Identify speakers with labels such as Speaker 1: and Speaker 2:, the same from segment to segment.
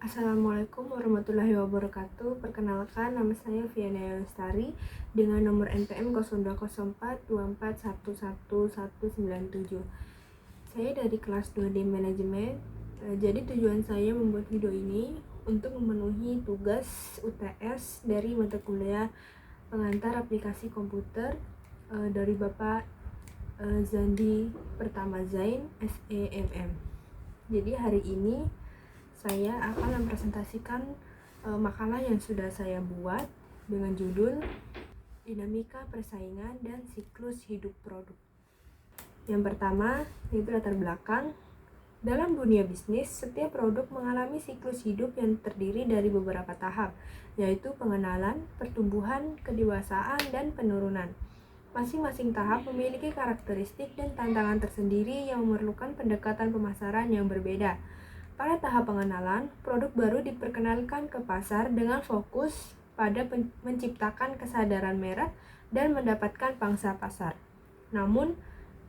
Speaker 1: Assalamualaikum warahmatullahi wabarakatuh. Perkenalkan, nama saya Viana Lestari dengan nomor NPM 020424111197. Saya dari kelas 2D Manajemen. Jadi tujuan saya membuat video ini untuk memenuhi tugas UTS dari mata kuliah pengantar aplikasi komputer dari Bapak Zandi Pertama Zain SEMM. Jadi hari ini saya akan mempresentasikan makalah yang sudah saya buat dengan judul Dinamika Persaingan dan Siklus Hidup Produk. Yang pertama, yaitu latar belakang. Dalam dunia bisnis, setiap produk mengalami siklus hidup yang terdiri dari beberapa tahap, yaitu pengenalan, pertumbuhan, kedewasaan, dan penurunan. Masing-masing tahap memiliki karakteristik dan tantangan tersendiri yang memerlukan pendekatan pemasaran yang berbeda. Pada tahap pengenalan, produk baru diperkenalkan ke pasar dengan fokus pada menciptakan kesadaran merek dan mendapatkan pangsa pasar. Namun,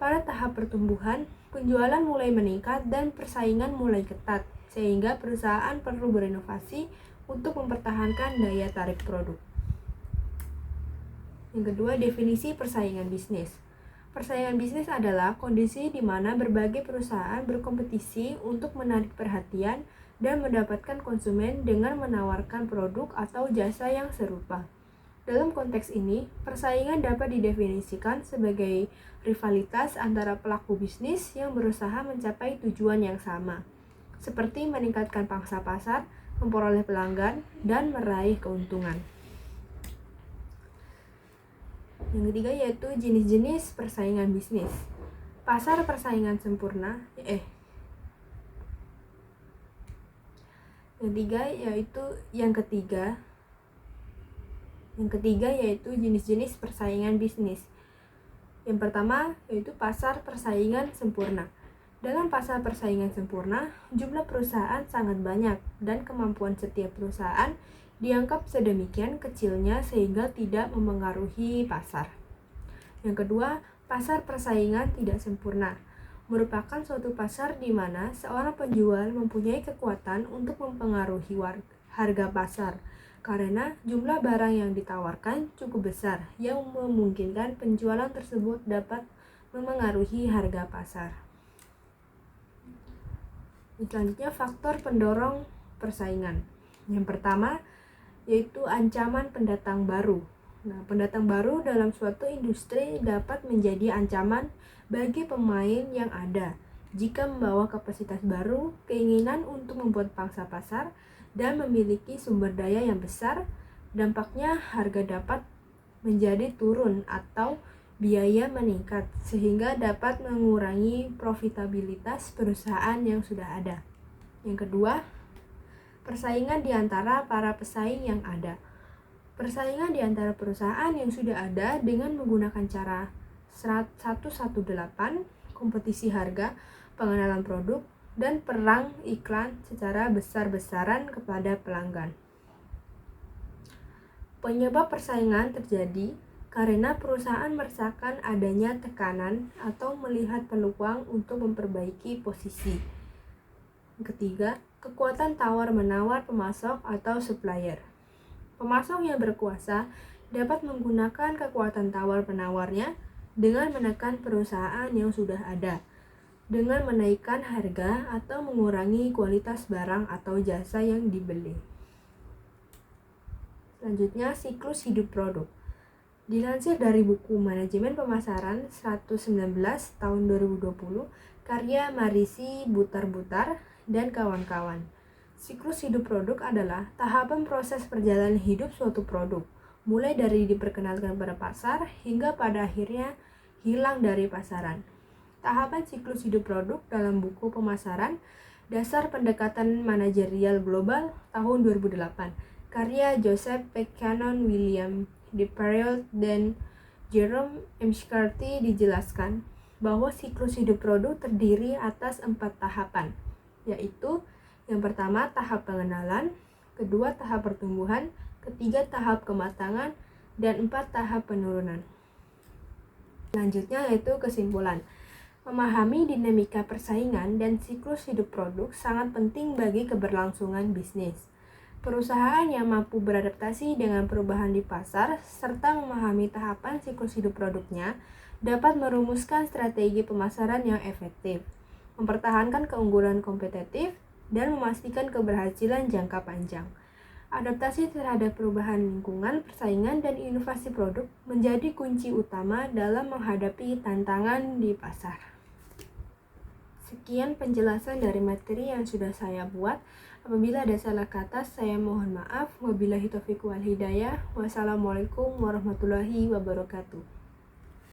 Speaker 1: pada tahap pertumbuhan, penjualan mulai meningkat dan persaingan mulai ketat, sehingga perusahaan perlu berinovasi untuk mempertahankan daya tarik produk. Yang kedua, definisi persaingan bisnis. Persaingan bisnis adalah kondisi di mana berbagai perusahaan berkompetisi untuk menarik perhatian dan mendapatkan konsumen dengan menawarkan produk atau jasa yang serupa. Dalam konteks ini, persaingan dapat didefinisikan sebagai rivalitas antara pelaku bisnis yang berusaha mencapai tujuan yang sama, seperti meningkatkan pangsa pasar, memperoleh pelanggan, dan meraih keuntungan. Yang ketiga yaitu jenis-jenis persaingan bisnis. Pasar persaingan sempurna. Yang ketiga yaitu jenis-jenis persaingan bisnis. Yang pertama yaitu pasar persaingan sempurna. Dalam pasar persaingan sempurna, jumlah perusahaan sangat banyak dan kemampuan setiap perusahaan dianggap sedemikian kecilnya sehingga tidak memengaruhi pasar. Yang kedua, pasar persaingan tidak sempurna merupakan suatu pasar di mana seorang penjual mempunyai kekuatan untuk mempengaruhi harga pasar karena jumlah barang yang ditawarkan cukup besar yang memungkinkan penjualan tersebut dapat memengaruhi harga pasar. Selanjutnya, faktor pendorong persaingan. Yang pertama yaitu ancaman pendatang baru. Pendatang baru dalam suatu industri dapat menjadi ancaman bagi pemain yang ada jika membawa kapasitas baru, keinginan untuk membuat pangsa pasar, dan memiliki sumber daya yang besar. Dampaknya harga dapat menjadi turun atau biaya meningkat sehingga dapat mengurangi profitabilitas perusahaan yang sudah ada. Yang kedua, persaingan di antara para pesaing yang ada. Persaingan di antara perusahaan yang sudah ada dengan menggunakan cara 118, kompetisi harga, pengenalan produk, dan perang iklan secara besar-besaran kepada pelanggan. Penyebab persaingan terjadi karena perusahaan merasakan adanya tekanan atau melihat peluang untuk memperbaiki posisi. Yang ketiga, kekuatan tawar-menawar pemasok atau supplier. Pemasok yang berkuasa dapat menggunakan kekuatan tawar-menawarnya dengan menekan perusahaan yang sudah ada, dengan menaikkan harga atau mengurangi kualitas barang atau jasa yang dibeli. Selanjutnya, siklus hidup produk. Dilansir dari buku Manajemen Pemasaran 119 tahun 2020, karya Marisi Butar-Butar dan kawan-kawan. Siklus hidup produk adalah tahapan proses perjalanan hidup suatu produk, mulai dari diperkenalkan pada pasar hingga pada akhirnya hilang dari pasaran. Tahapan siklus hidup produk dalam buku Pemasaran Dasar Pendekatan Manajerial Global tahun 2008, karya Joseph Buchanan, William D. Perriott, dan Jerome McCarthy dijelaskan bahwa siklus hidup produk terdiri atas 4 tahapan, yaitu yang pertama tahap pengenalan, kedua tahap pertumbuhan, ketiga tahap kematangan, dan 4 tahap penurunan. Selanjutnya yaitu kesimpulan. Memahami dinamika persaingan dan siklus hidup produk sangat penting bagi keberlangsungan bisnis. Perusahaan yang mampu beradaptasi dengan perubahan di pasar serta memahami tahapan siklus hidup produknya dapat merumuskan strategi pemasaran yang efektif, mempertahankan keunggulan kompetitif, dan memastikan keberhasilan jangka panjang. Adaptasi terhadap perubahan lingkungan, persaingan, dan inovasi produk menjadi kunci utama dalam menghadapi tantangan di pasar. Sekian penjelasan dari materi yang sudah saya buat. Apabila ada salah kata, saya mohon maaf. Wabillahi taufiq wal hidayah. Wassalamualaikum warahmatullahi wabarakatuh.